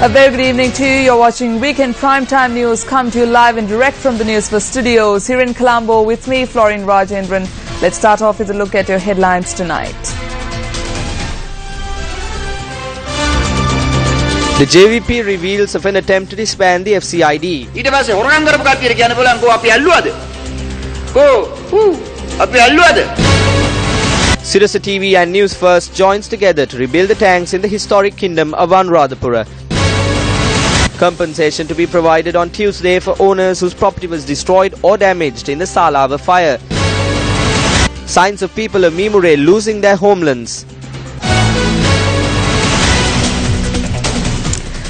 A very good evening to you. You're watching Weekend Primetime News, come to you live and direct from the Newsfirst studios here in Colombo with me, Florine Rajendran. Let's start off with a look at your headlines tonight. The JVP reveals of an attempt to disband the FCID. Sirasa TV and Newsfirst joins together to rebuild the tanks in the historic kingdom of Anuradhapura. Compensation to be provided on Tuesday for owners whose property was destroyed or damaged in the Salava fire. Signs of people of Mimure losing their homelands.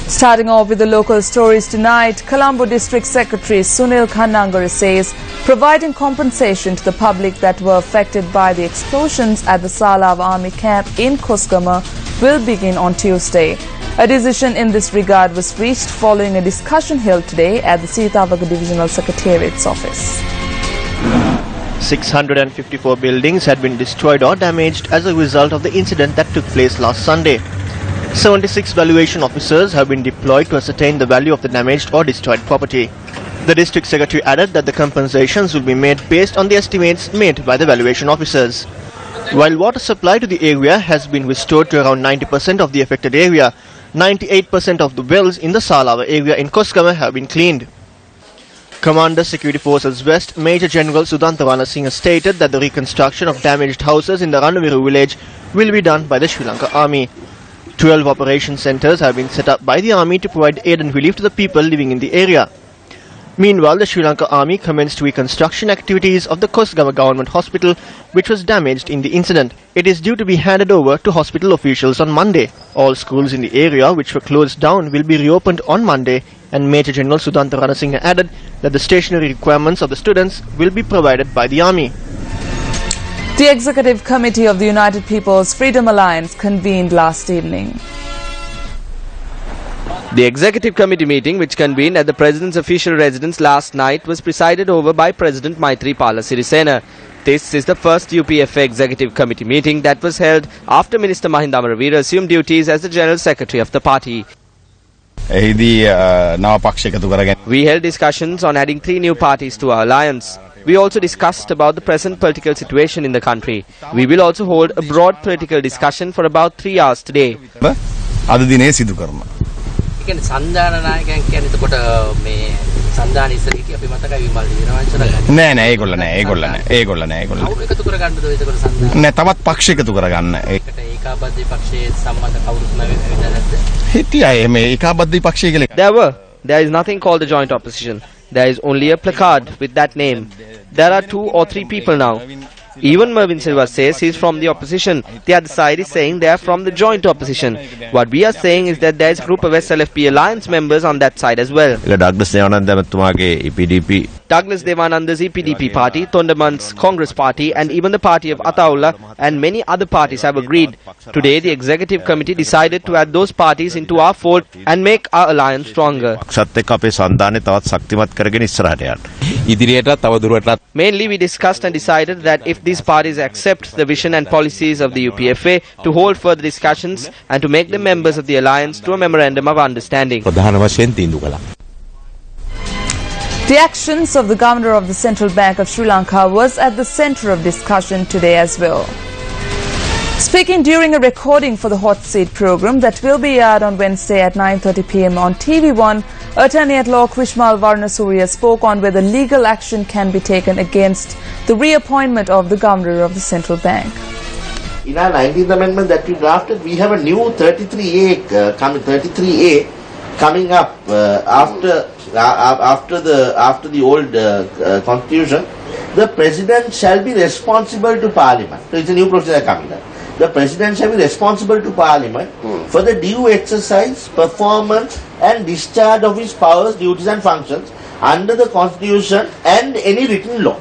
Starting off with the local stories tonight, Colombo District Secretary Sunil Kannangare says providing compensation to the public that were affected by the explosions at the Salava Army camp in Kusgama will begin on Tuesday. A decision in this regard was reached following a discussion held today at the Sitavaga Divisional Secretariat's office. 654 buildings had been destroyed or damaged as a result of the incident that took place last Sunday. 76 valuation officers have been deployed to ascertain the value of the damaged or destroyed property. The district secretary added that the compensations will be made based on the estimates made by the valuation officers. While water supply to the area has been restored to around 90% of the affected area, 98% of the wells in the Salava area in Koskama have been cleaned. Commander Security Forces West Major General Sudantarana Singh stated that the reconstruction of damaged houses in the Ranaviru village will be done by the Sri Lanka Army. 12 operation centers have been set up by the Army to provide aid and relief to the people living in the area. Meanwhile, the Sri Lanka Army commenced reconstruction activities of the Kosgama Government Hospital, which was damaged in the incident. It is due to be handed over to hospital officials on Monday. All schools in the area which were closed down will be reopened on Monday, and Major General Sudantarana Singh added that the stationery requirements of the students will be provided by the Army. The Executive Committee of the United People's Freedom Alliance convened last evening. The Executive Committee meeting, which convened at the President's official residence last night, was presided over by President Maithripala Sirisena. This is the first UPFA Executive Committee meeting that was held after Minister Mahinda Amaravira assumed duties as the General Secretary of the party. We held discussions on adding 3 new parties to our alliance. We also discussed about the present political situation in the country. We will also hold a broad political discussion for about 3 hours today. There is nothing called the joint opposition. There is only a placard with that name. There are 2 or 3 people now. Even Mervyn Silva says he is from the opposition. The other side is saying they are from the joint opposition. What we are saying is that there is a group of SLFP alliance members on that side as well. Douglas Devananda's EPDP party, Tondaman's Congress party, and even the party of Ataullah and many other parties have agreed. Today the Executive Committee decided to add those parties into our fold and make our alliance stronger. Mainly we discussed and decided that if these parties accept the vision and policies of the UPFA, to hold further discussions and to make them members of the alliance to a memorandum of understanding. The actions of the Governor of the Central Bank of Sri Lanka was at the centre of discussion today as well. Speaking during a recording for the Hot Seat program that will be aired on Wednesday at 9:30 p.m. on TV1, Attorney at Law Krishmal Varnasuriya spoke on whether legal action can be taken against the reappointment of the Governor of the Central Bank. In our 19th amendment that we drafted, we have a new 33A coming up after the old constitution. The President shall be responsible to Parliament. So it's a new procedure coming up. The President shall be responsible to Parliament for the due exercise, performance and discharge of his powers, duties and functions under the Constitution and any written law.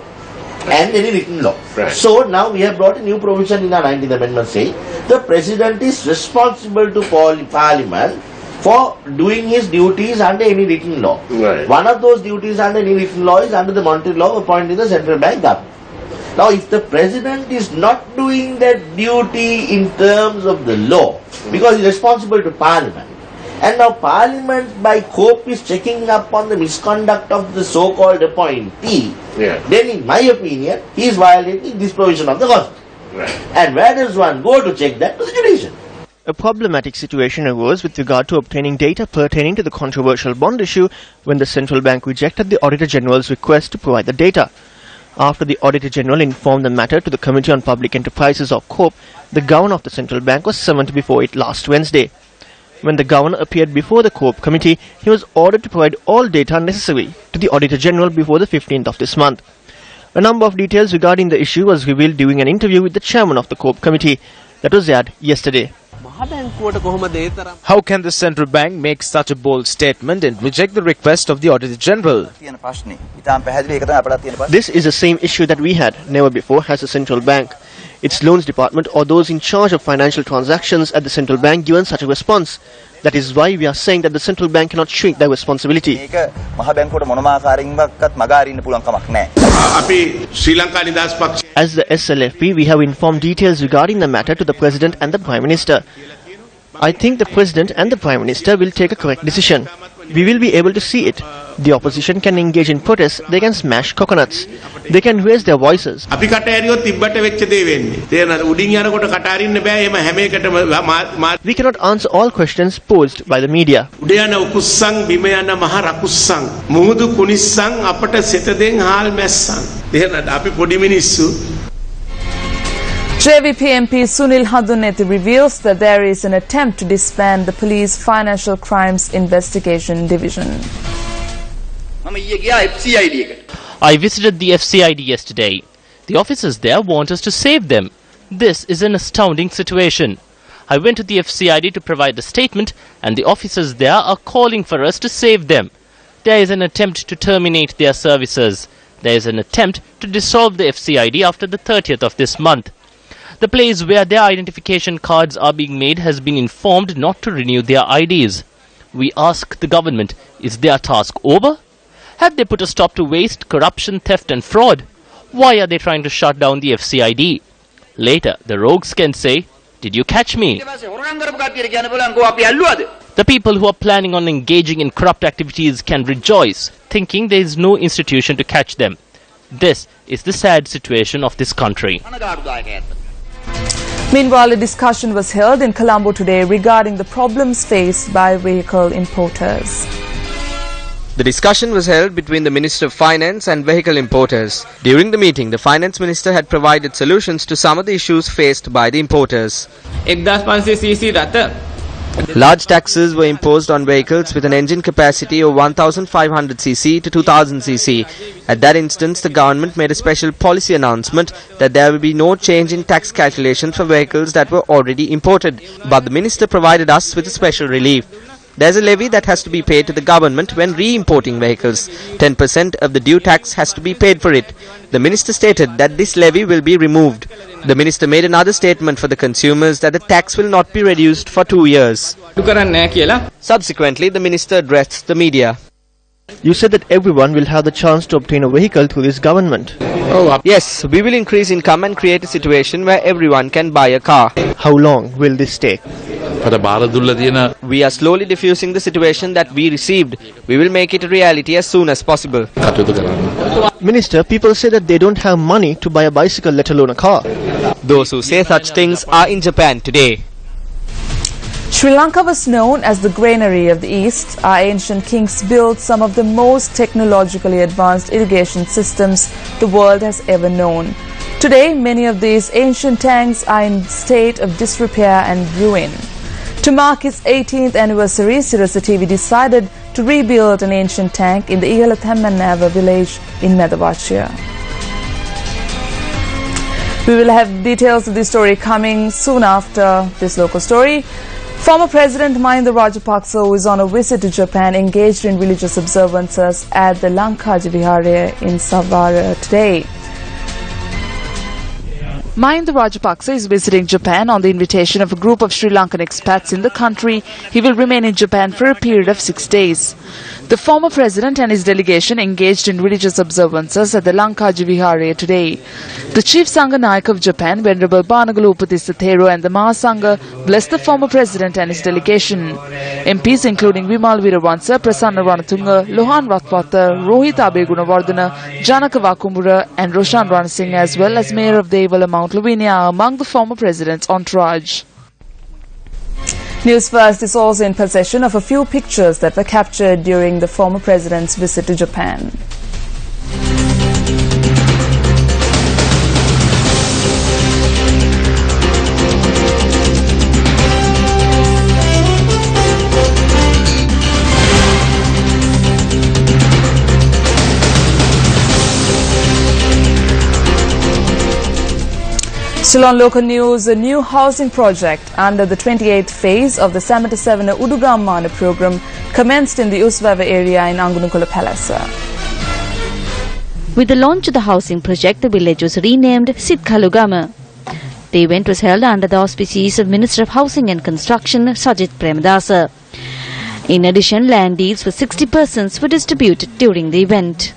Right. So now we have brought a new provision in our 19th amendment saying the President is responsible to Parliament for doing his duties under any written law. Right. One of those duties under any written law is under the monetary law appointing the central bank governor. Now, if the President is not doing that duty in terms of the law, because he is responsible to Parliament, And now Parliament by COPE is checking up on the misconduct of the so-called appointee. Then in my opinion, he is violating this provision of the Constitution. And where does one go to check that? To the judiciary. A problematic situation arose with regard to obtaining data pertaining to the controversial bond issue when the central bank rejected the Auditor General's request to provide the data. After the Auditor General informed the matter to the Committee on Public Enterprises or COPE, the Governor of the central bank was summoned before it last Wednesday. When the Governor appeared before the COPE committee, he was ordered to provide all data necessary to the Auditor General before the 15th of this month. A number of details regarding the issue was revealed during an interview with the chairman of the COPE committee that was aired yesterday. How can the central bank make such a bold statement and reject the request of the Auditor General? This is the same issue that we had. Never before has the central bank, its loans department or those in charge of financial transactions at the central bank given such a response. That is why we are saying that the central bank cannot shrink their responsibility. As the SLFP, we have informed details regarding the matter to the President and the Prime Minister. I think the President and the Prime Minister will take a correct decision. We will be able to see it. The opposition can engage in protests, they can smash coconuts, they can raise their voices. We cannot answer all questions posed by the media. JVP MP Sunil Haduneti reveals that there is an attempt to disband the police financial crimes investigation division. I visited the FCID yesterday. The officers there want us to save them. This is an astounding situation. I went to the FCID to provide a statement and the officers there are calling for us to save them. There is an attempt to terminate their services. There is an attempt to dissolve the FCID after the 30th of this month. The place where their identification cards are being made has been informed not to renew their IDs. We ask the government, is their task over? Have they put a stop to waste, corruption, theft and fraud? Why are they trying to shut down the FCID? Later, the rogues can say, did you catch me? The people who are planning on engaging in corrupt activities can rejoice, thinking there is no institution to catch them. This is the sad situation of this country. Meanwhile, a discussion was held in Colombo today regarding the problems faced by vehicle importers. The discussion was held between the Minister of Finance and vehicle importers. During the meeting, the Finance Minister had provided solutions to some of the issues faced by the importers. Large taxes were imposed on vehicles with an engine capacity of 1500 cc to 2000 cc. At that instance, the government made a special policy announcement that there will be no change in tax calculations for vehicles that were already imported. But the minister provided us with a special relief. There's a levy that has to be paid to the government when re-importing vehicles. 10% of the due tax has to be paid for it. The minister stated that this levy will be removed. The minister made another statement for the consumers that the tax will not be reduced for 2 years. Subsequently, the minister addressed the media. You said that everyone will have the chance to obtain a vehicle through this government. Yes, we will increase income and create a situation where everyone can buy a car. How long will this take? We are slowly diffusing the situation that we received. We will make it a reality as soon as possible. Minister, people say that they don't have money to buy a bicycle, let alone a car. Those who say such things are in Japan today. Sri Lanka was known as the granary of the East. Our ancient kings built some of the most technologically advanced irrigation systems the world has ever known. Today, many of these ancient tanks are in state of disrepair and ruin. To mark its 18th anniversary, Sirasa TV decided to rebuild an ancient tank in the Ihalathammanava village in Medavachia. We will have details of this story coming soon after this local story. Former President Mahinda Rajapaksa, who is on a visit to Japan, engaged in religious observances at the Lanka Vihara in Savara today. Mahinda Rajapaksa is visiting Japan on the invitation of a group of Sri Lankan expats in the country. He will remain in Japan for a period of 6 days. The former president and his delegation engaged in religious observances at the Lanka Vihara today. The chief Sangha Nayak of Japan, Venerable Banagalu Upatissatero, and the Mahasangha blessed the former president and his delegation. MPs including Vimal Weerawansa, Prasanna Ranatunga, Lohan Ratwata, Rohit Abegunawardena, Janaka Vakumbura and Roshan Ranasinghe, as well as Mayor of Devala Mount Lavinia, are among the former president's entourage. Newsfirst is also in possession of a few pictures that were captured during the former president's visit to Japan. Still on local news, a new housing project under the 28th phase of the Samattasavana Udugammana program commenced in the Usvava area in Angunukula Palace. With the launch of the housing project, the village was renamed Sidkalugama. The event was held under the auspices of Minister of Housing and Construction, Sajith Premadasa. In addition, land deeds for 60 persons were distributed during the event.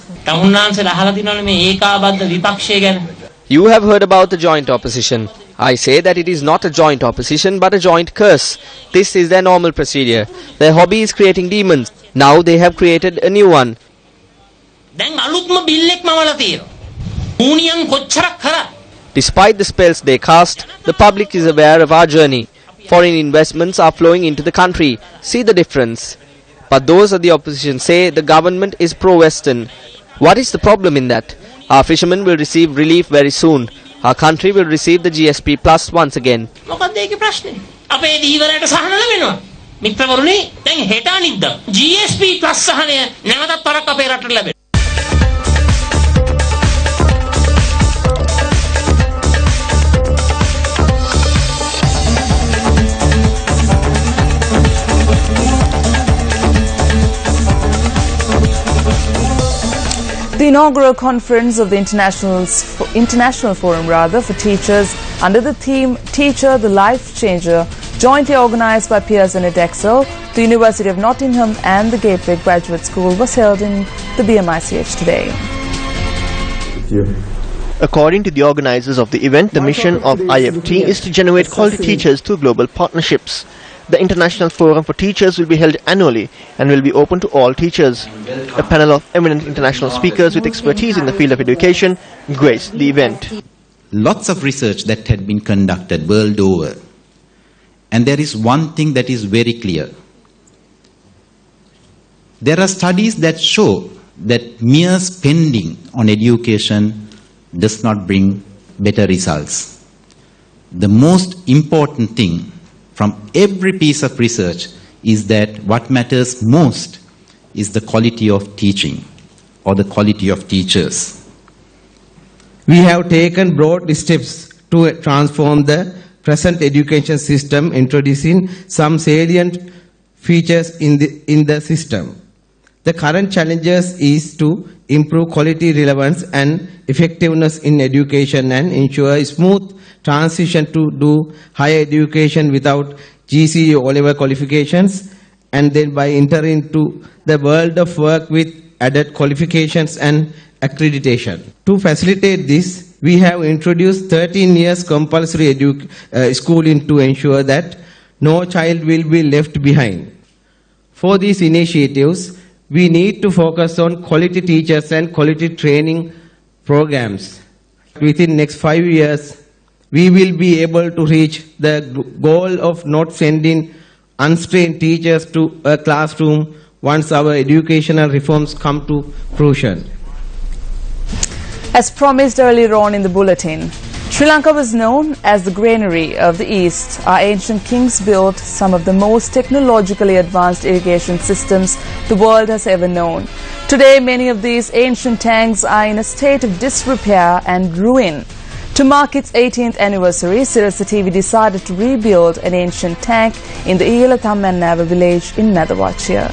You have heard about the joint opposition. I say that it is not a joint opposition but a joint curse. This is their normal procedure. Their hobby is creating demons. Now they have created a new one. Despite the spells they cast, the public is aware of our journey. Foreign investments are flowing into the country. See the difference. But those of the opposition say the government is pro-Western. What is the problem in that? Our fishermen will receive relief very soon. Our country will receive the GSP plus once again. GSP plus The inaugural conference of the International Forum for Teachers under the theme Teacher, the Life Changer, jointly organized by Pearson and Edexcel, the University of Nottingham and the Gateway Graduate School, was held in the BMICH today. According to the organizers of the event, the mission of IFT is to generate quality teachers through global partnerships. The International Forum for Teachers will be held annually and will be open to all teachers. A panel of eminent international speakers with expertise in the field of education graced the event. Lots of research that had been conducted world over. And there is one thing that is very clear. There are studies that show that mere spending on education does not bring better results. The most important thing from every piece of research is that what matters most is the quality of teaching or the quality of teachers. We have taken broad steps to transform the present education system, introducing some salient features in the system. The current challenges is to improve quality, relevance and effectiveness in education and ensure a smooth transition to do higher education without GCE O-level qualifications, and then by entering into the world of work with added qualifications and accreditation. To facilitate this, we have introduced 13 years compulsory schooling to ensure that no child will be left behind. For these initiatives, we need to focus on quality teachers and quality training programs. Within next 5 years, we will be able to reach the goal of not sending untrained teachers to a classroom once our educational reforms come to fruition. As promised earlier on in the bulletin, Sri Lanka was known as the granary of the East. Our ancient kings built some of the most technologically advanced irrigation systems the world has ever known. Today, many of these ancient tanks are in a state of disrepair and ruin. To mark its 18th anniversary, Sirasa TV decided to rebuild an ancient tank in the Iyalatamannava village in Madawachia.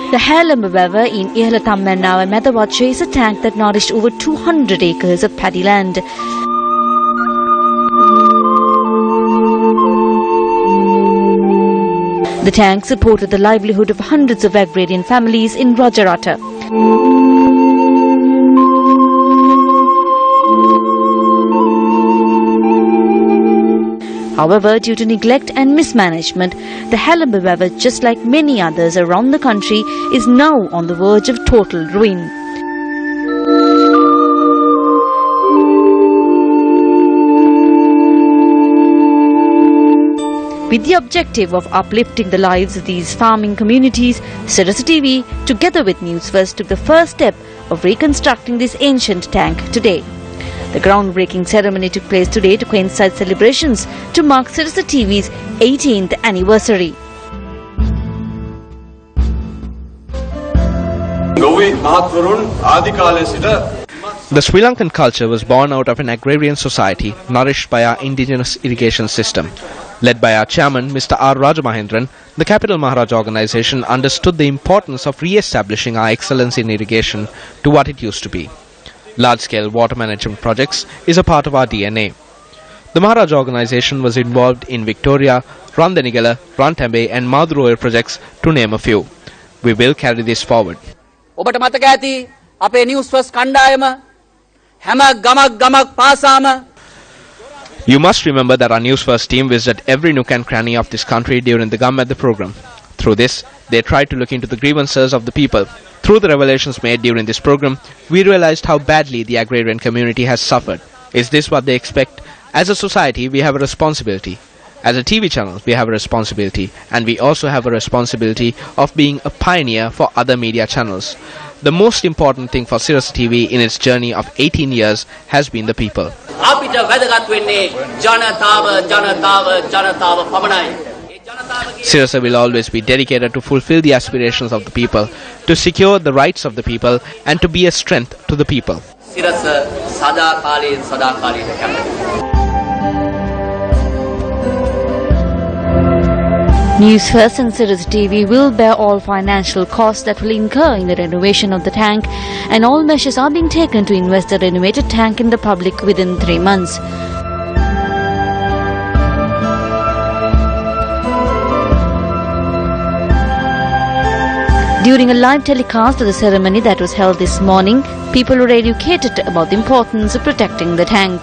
The Halamba River in Ihalatammannawa Methawatcha is a tank that nourished over 200 acres of paddy land. The tank supported the livelihood of hundreds of agrarian families in Rajarata. However, due to neglect and mismanagement, the Halamba River, just like many others around the country, is now on the verge of total ruin. With the objective of uplifting the lives of these farming communities, Sirasa TV, together with Newsfirst, took the first step of reconstructing this ancient tank today. The groundbreaking ceremony took place today to coincide celebrations to mark Sirasa TV's 18th anniversary. The Sri Lankan culture was born out of an agrarian society nourished by our indigenous irrigation system. Led by our chairman, Mr. R. Rajamahendran, the Capital Maharaj organization understood the importance of re-establishing our excellence in irrigation to what it used to be. Large-scale water management projects is a part of our DNA. The Maharaj organization was involved in Victoria, Randanigala, Rantambe and Maduroyal projects, to name a few. We will carry this forward. ඔබට මතක ඇති අපේ Newsfirst කණ්ඩායම හැම ගමක් පාසාම. You must remember that our Newsfirst team visited every nook and cranny of this country during the Gum at the program. Through this, they tried to look into the grievances of the people. Through the revelations made during this program, we realized how badly the agrarian community has suffered. Is this what they expect? As a society, we have a responsibility. As a TV channel, we have a responsibility. And we also have a responsibility of being a pioneer for other media channels. The most important thing for Sirasa TV in its journey of 18 years has been the people. Sirasa will always be dedicated to fulfill the aspirations of the people, to secure the rights of the people, and to be a strength to the people. Newsfirst and Sirasa TV will bear all financial costs that will incur in the renovation of the tank, and all measures are being taken to invest the renovated tank in the public within 3 months. During a live telecast of the ceremony that was held this morning, people were educated about the importance of protecting the tank.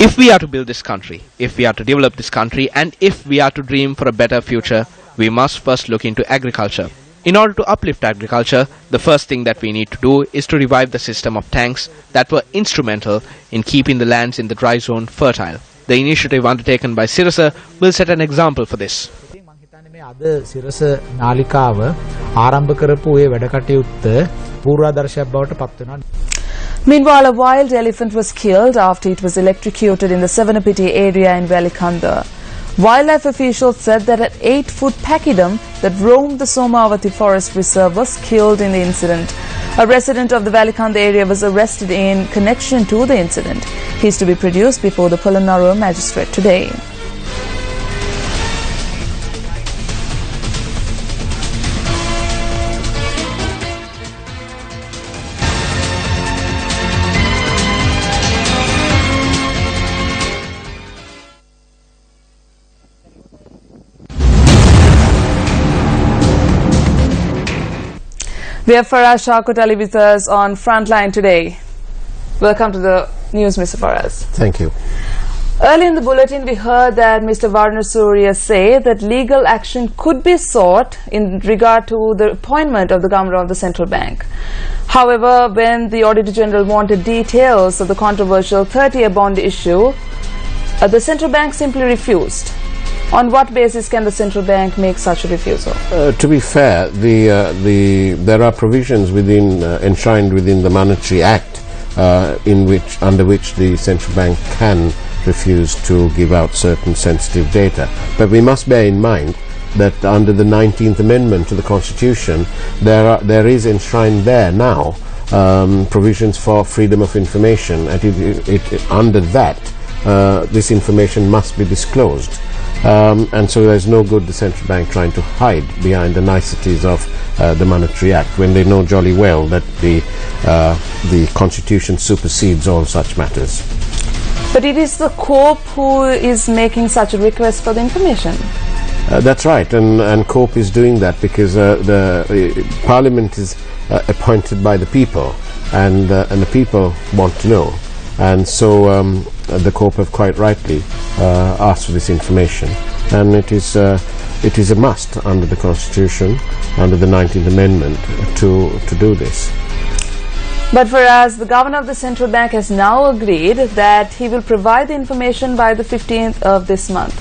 If we are to build this country, if we are to develop this country, and if we are to dream for a better future, we must first look into agriculture. In order to uplift agriculture, the first thing that we need to do is to revive the system of tanks that were instrumental in keeping the lands in the dry zone fertile. The initiative undertaken by Sirasa will set an example for this. Meanwhile, a wild elephant was killed after it was electrocuted in the Savanapiti area in Velikanda. Wildlife officials said that an 8-foot pachyderm that roamed the Somavati Forest Reserve was killed in the incident. A resident of the Velikanda area was arrested in connection to the incident. He is to be produced before the Polonnaruwa magistrate today. We have Faraz Shakut Ali with us on Frontline today. Welcome to the news, Mr. Faraz. Thank you. Early in the bulletin, we heard that Mr. Varna Surya say that legal action could be sought in regard to the appointment of the Governor of the Central Bank. However, when the Auditor General wanted details of the controversial 30-year bond issue, the Central Bank simply refused. On what basis can the Central Bank make such a refusal? To be fair, there are provisions enshrined within the Monetary Act under which the Central Bank can refuse to give out certain sensitive data. But we must bear in mind that under the 19th Amendment to the Constitution, there is enshrined there now provisions for freedom of information, and under that this information must be disclosed. And so there's no good the central bank trying to hide behind the niceties of the Monetary Act when they know jolly well that the Constitution supersedes all such matters. But it is the COPE who is making such a request for the information. That's right, and COPE is doing that because the Parliament is appointed by the people, and the people want to know. And so the COPE have quite rightly asked for this information, and it is a must under the Constitution, under the 19th Amendment, to do this. But whereas the Governor of the Central Bank has now agreed that he will provide the information by the 15th of this month,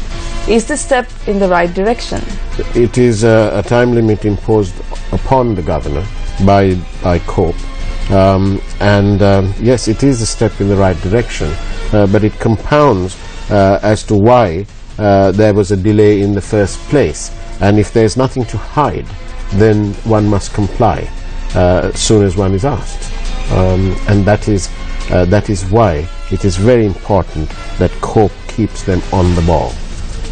is this step in the right direction? It is a time limit imposed upon the Governor by COPE. Yes, it is a step in the right direction, but it compounds as to why there was a delay in the first place. And if there's nothing to hide, then one must comply as soon as one is asked. And that is why it is very important that COPE keeps them on the ball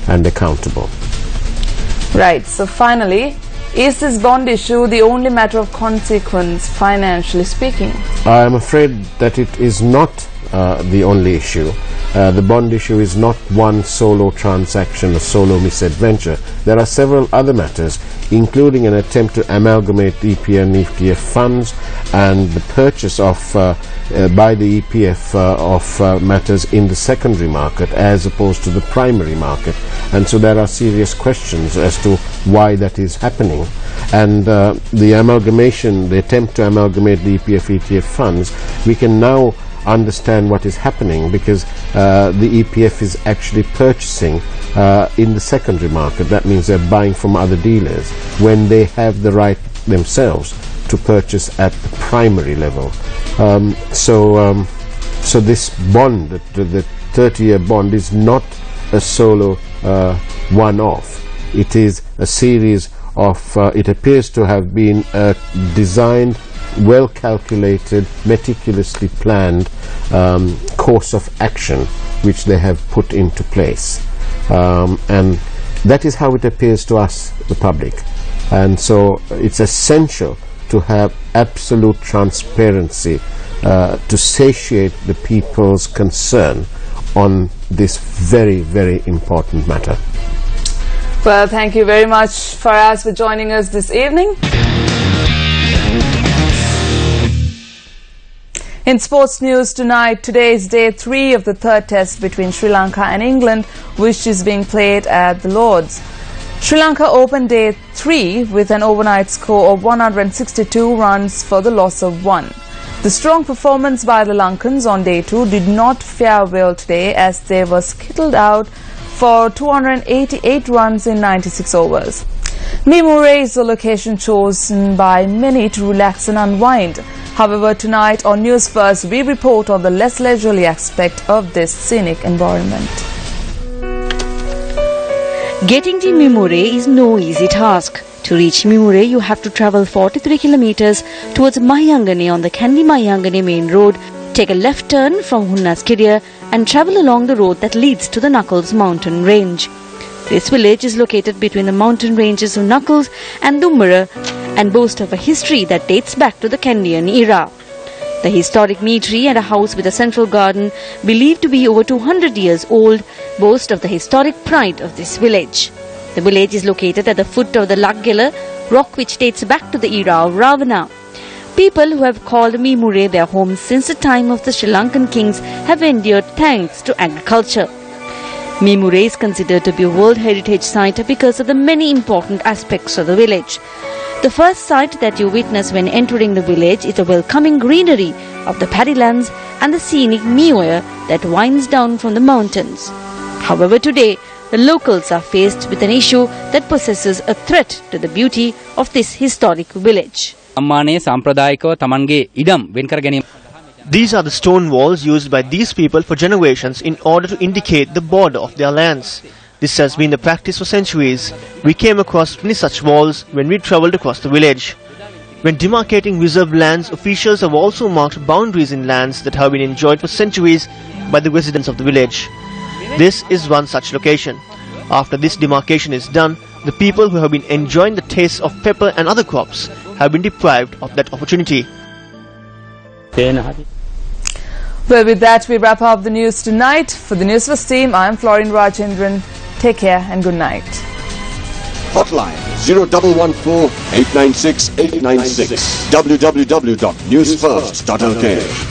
and accountable. Right, so finally, is this bond issue the only matter of consequence, financially speaking? I am afraid that it is not the only issue. The bond issue is not one solo transaction, a solo misadventure. There are several other matters, including an attempt to amalgamate EPF and ETF funds and the purchase of by the EPF of matters in the secondary market as opposed to the primary market. And so there are serious questions as to why that is happening. And the amalgamation, the attempt to amalgamate the EPF ETF funds, we can now understand what is happening because the EPF is actually purchasing in the secondary market. That means they're buying from other dealers when they have the right themselves to purchase at the primary level. So this bond, the 30-year bond, is not a solo one-off. It is a series of, it appears to have been designed, well calculated, meticulously planned course of action which they have put into place, and that is how it appears to us, the public. And so it's essential to have absolute transparency to satiate the people's concern on this very, very important matter. Well, thank you very much, Faraz, for joining us this evening. In sports news tonight, today is day 3 of the third test between Sri Lanka and England, which is being played at the Lords. Sri Lanka opened day 3 with an overnight score of 162 runs for the loss of 1. The strong performance by the Lankans on day 2 did not fare well today as they were skittled out for 288 runs in 96 overs. Mimure is the location chosen by many to relax and unwind. However, tonight on News First, we report on the less leisurely aspect of this scenic environment. Getting to Mimure is no easy task. To reach Mimure, you have to travel 43 kilometers towards Mahayangane on the Kandy Mahayangane main road, take a left turn from Hunnaskiria and travel along the road that leads to the Knuckles mountain range. This village is located between the mountain ranges of Knuckles and Dummara and boasts of a history that dates back to the Kandyan era. The historic mee tree and a house with a central garden, believed to be over 200 years old, boast of the historic pride of this village. The village is located at the foot of the Laggela rock, which dates back to the era of Ravana. People who have called Mimure their home since the time of the Sri Lankan kings have endured thanks to agriculture. Mimure is considered to be a World Heritage Site because of the many important aspects of the village. The first sight that you witness when entering the village is the welcoming greenery of the paddylands and the scenic Mioya that winds down from the mountains. However, today, the locals are faced with an issue that possesses a threat to the beauty of this historic village. These are the stone walls used by these people for generations in order to indicate the border of their lands. This has been the practice for centuries. We came across many such walls when we travelled across the village. When demarcating reserved lands, officials have also marked boundaries in lands that have been enjoyed for centuries by the residents of the village. This is one such location. After this demarcation is done, the people who have been enjoying the taste of pepper and other crops have been deprived of that opportunity. Well, with that, we wrap up the news tonight. For the Newsfirst team, I am Florin Rajendran. Take care and good night. Hotline 0114 896 896 www.newsfirst.lk